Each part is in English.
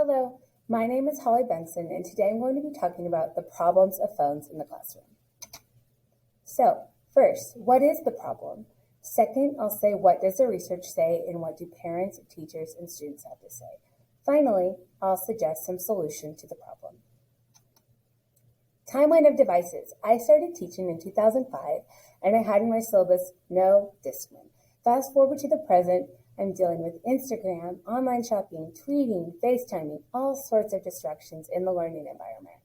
Hello, my name is Holly Benson, and today I'm going to be talking about the problems of phones in the classroom. So, first, what is the problem? Second, I'll say what does the research say and what do parents, teachers, and students have to say. Finally, I'll suggest some solution to the problem. Timeline of devices. I started teaching in 2005, and I had in my syllabus no Discman. Fast forward to the present, I'm dealing with Instagram, online shopping, tweeting, FaceTiming, all sorts of distractions in the learning environment.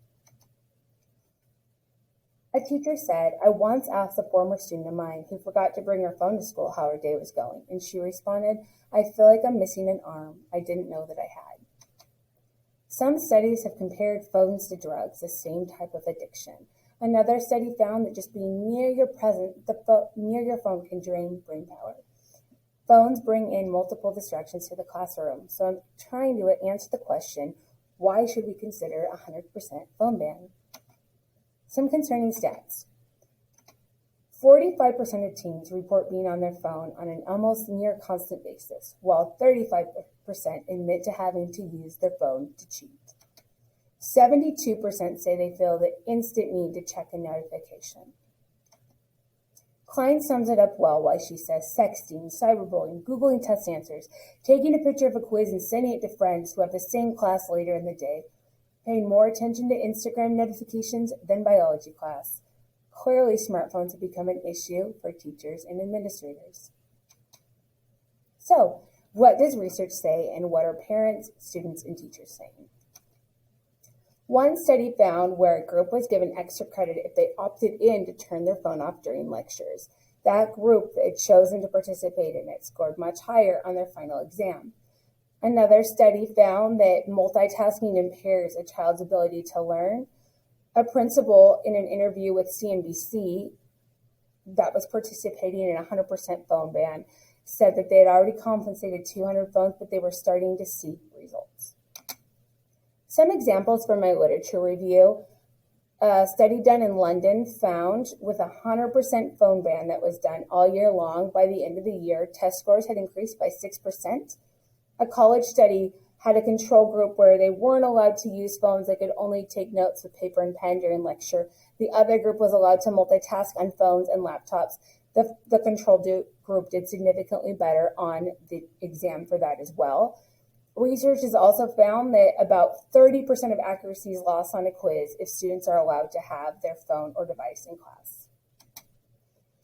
A teacher said, I once asked a former student of mine who forgot to bring her phone to school how her day was going, and she responded, I feel like I'm missing an arm I didn't know that I had. Some studies have compared phones to drugs, the same type of addiction. Another study found that just being near your phone can drain brain power. Phones bring in multiple distractions to the classroom, so I'm trying to answer the question, why should we consider a 100% phone ban? Some concerning stats. 45% of teens report being on their phone on an almost near constant basis, while 35% admit to having to use their phone to cheat. 72% say they feel the instant need to check a notification. Klein sums it up well why she says sexting, cyberbullying, Googling test answers, taking a picture of a quiz and sending it to friends who have the same class later in the day, paying more attention to Instagram notifications than biology class. Clearly, smartphones have become an issue for teachers and administrators. So, what does research say and what are parents, students, and teachers saying? One study found where a group was given extra credit if they opted in to turn their phone off during lectures. That group that had chosen to participate in it scored much higher on their final exam. Another study found that multitasking impairs a child's ability to learn. A principal in an interview with CNBC that was participating in a 100% phone ban said that they had already compensated 200 phones, but they were starting to see results. Some examples from my literature review. A study done in London found with a 100% phone ban that was done all year long, by the end of the year, test scores had increased by 6%. A college study had a control group where they weren't allowed to use phones. They could only take notes with paper and pen during lecture. The other group was allowed to multitask on phones and laptops. The control group did significantly better on the exam for that as well. Research has also found that about 30% of accuracy is lost on a quiz if students are allowed to have their phone or device in class.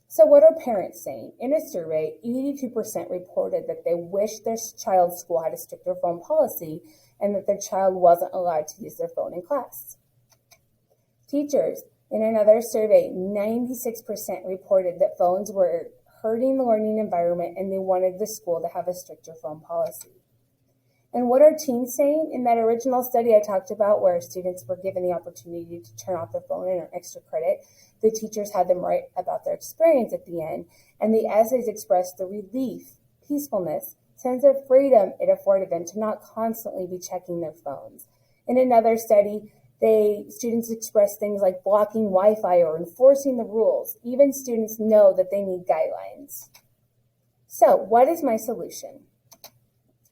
So what are parents saying? In a survey, 82% reported that they wish their child's school had a stricter phone policy and that their child wasn't allowed to use their phone in class. Teachers, in another survey, 96% reported that phones were hurting the learning environment and they wanted the school to have a stricter phone policy. And what are teens saying? In that original study I talked about where students were given the opportunity to turn off their phone and earn extra credit, the teachers had them write about their experience at the end, and the essays expressed the relief, peacefulness, sense of freedom it afforded them to not constantly be checking their phones. In another study, students expressed things like blocking Wi-Fi or enforcing the rules. Even students know that they need guidelines. So, what is my solution?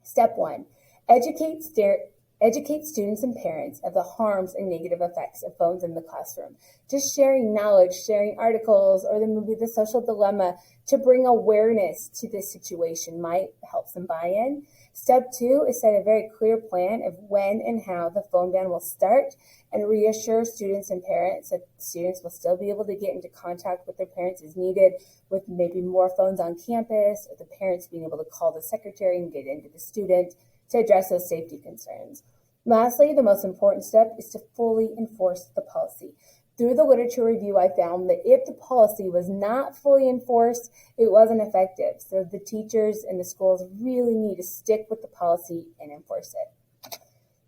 Step 1. Educate students and parents of the harms and negative effects of phones in the classroom. Just sharing knowledge, sharing articles, or the movie The Social Dilemma to bring awareness to this situation might help them buy in. Step 2 is set a very clear plan of when and how the phone ban will start and reassure students and parents that students will still be able to get into contact with their parents as needed, with maybe more phones on campus, or the parents being able to call the secretary and get into the student to address those safety concerns. Lastly, the most important step is to fully enforce the policy. Through the literature review, I found that if the policy was not fully enforced, it wasn't effective. So the teachers and the schools really need to stick with the policy and enforce it.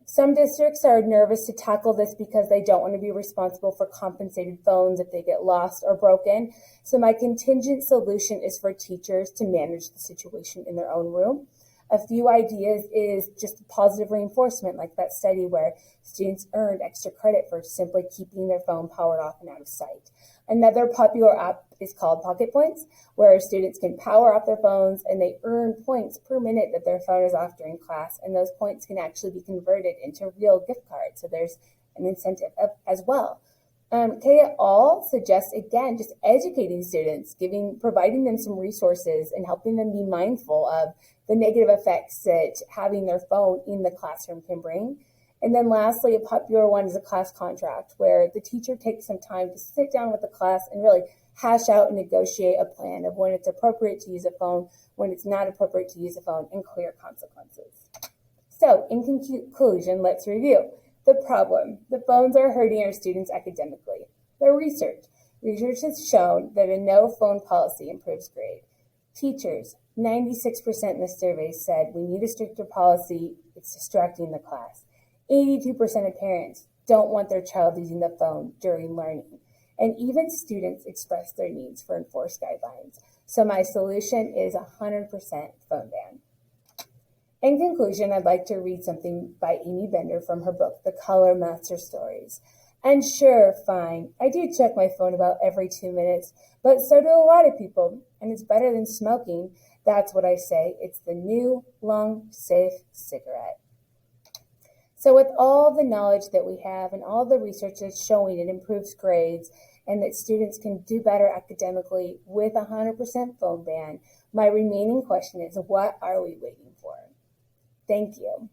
Some districts are nervous to tackle this because they don't want to be responsible for compensated phones if they get lost or broken. So my contingent solution is for teachers to manage the situation in their own room. A few ideas is just positive reinforcement, like that study where students earned extra credit for simply keeping their phone powered off and out of sight. Another popular app is called Pocket Points, where students can power off their phones and they earn points per minute that their phone is off during class, and those points can actually be converted into real gift cards, so there's an incentive as well. Kaya all suggests, again, just educating students, providing them some resources and helping them be mindful of the negative effects that having their phone in the classroom can bring. And then lastly, a popular one is a class contract, where the teacher takes some time to sit down with the class and really hash out and negotiate a plan of when it's appropriate to use a phone, when it's not appropriate to use a phone, and clear consequences. So in conclusion, let's review. The problem: the phones are hurting our students academically. The research has shown that a no phone policy improves grade. Teachers, 96% in the survey said we need a stricter policy, it's distracting the class. 82% of parents don't want their child using the phone during learning. And even students express their needs for enforced guidelines. So my solution is 100% phone ban. In conclusion, I'd like to read something by Amy Bender from her book, The Color Master Stories. And sure, fine, I do check my phone about every 2 minutes, but so do a lot of people, and it's better than smoking. That's what I say. It's the new, long, safe cigarette. So with all the knowledge that we have and all the research that's showing it improves grades and that students can do better academically with 100% phone ban, my remaining question is, what are we waiting for? Thank you.